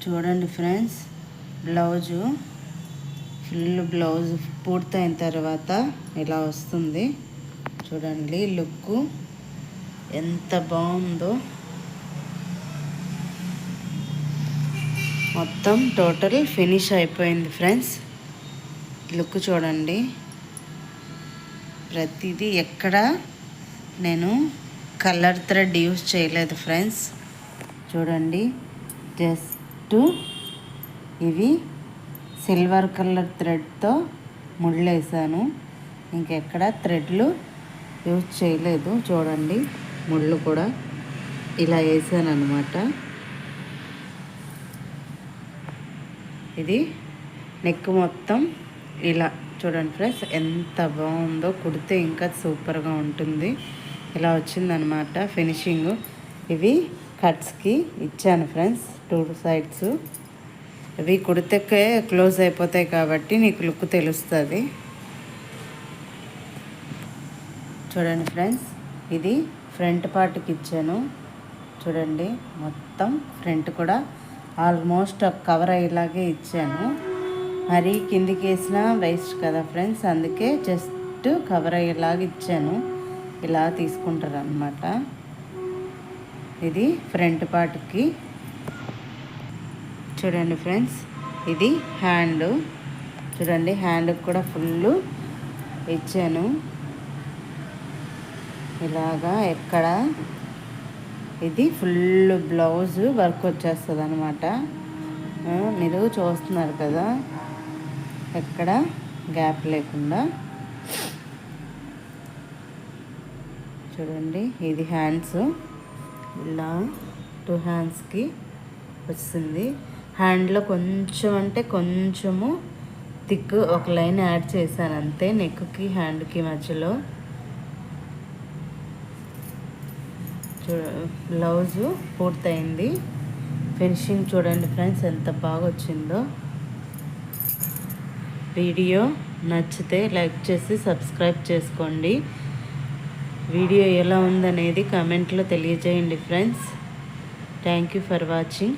చూడండి friends, blouse full blouse పూర్తయిన తర్వాత ఇలా వస్తుంది. చూడండి లుక్ ఎంత బాగుందో. మొత్తం టోటల్ ఫినిష్ అయిపోయింది ఫ్రెండ్స్. లుక్ చూడండి. ప్రతిదీ ఎక్కడ నేను కలర్ థ్రెడ్ యూజ్ చేయలేదు ఫ్రెండ్స్. చూడండి, జస్ట్ ఇవి సిల్వర్ కలర్ థ్రెడ్తో ముళ్ళేసాను. ఇంకెక్కడ థ్రెడ్లు యూజ్ చేయలేదు. చూడండి, ముళ్ళు కూడా ఇలా వేసాను అన్నమాట. ఇది నెక్ మొత్తం ఇలా చూడండి ఫ్రెండ్స్, ఎంత బాగుందో. కుడితే ఇంకా సూపర్గా ఉంటుంది. ఇలా వచ్చిందనమాట ఫినిషింగ్. ఇవి కట్స్కి ఇచ్చాను ఫ్రెండ్స్, 2 సైడ్స్. ఇవి కుడితే క్లోజ్ అయిపోతాయి కాబట్టి నీకు లుక్ తెలుస్తుంది. చూడండి ఫ్రెండ్స్, ఇది ఫ్రంట్ పార్ట్కి ఇచ్చాను. చూడండి, మొత్తం ఫ్రంట్ కూడా ఆల్మోస్ట్ కవర్ అయ్యేలాగే ఇచ్చాను. మరి కిందికి వేసినా వేస్ట్ కదా ఫ్రెండ్స్, అందుకే జస్ట్ కవర్ అయ్యేలాగా ఇచ్చాను. ఇలా తీసుకుంటారు అన్నమాట. ఇది ఫ్రంట్ పార్ట్కి. చూడండి ఫ్రెండ్స్, ఇది హ్యాండ్. చూడండి, హ్యాండ్కి కూడా ఫుల్ ఇచ్చాను. ఇలాగా ఎక్కడ ఇది ఫుల్ బ్లౌజ్ వర్క్ వచ్చేస్తుంది అనమాట. మీరు చూస్తున్నారు కదా, ఎక్కడ గ్యాప్ లేకుండా. చూడండి, ఇది హ్యాండ్స్. ఇలా 2 హ్యాండ్స్కి వస్తుంది. హ్యాండ్లో కొంచెం అంటే కొంచెము థిక్ ఒక లైన్ యాడ్ చేశాను అంతే, నెక్కి హ్యాండ్కి మధ్యలో. బ్లౌజు పూర్తయింది. ఫినిషింగ్ చూడండి ఫ్రెండ్స్, ఎంత బాగా వచ్చిందో. వీడియో నచ్చితే లైక్ చేసి సబ్స్క్రైబ్ చేసుకోండి. వీడియో ఎలా ఉందనేది కామెంట్లో తెలియజేయండి friends. Thank you for watching.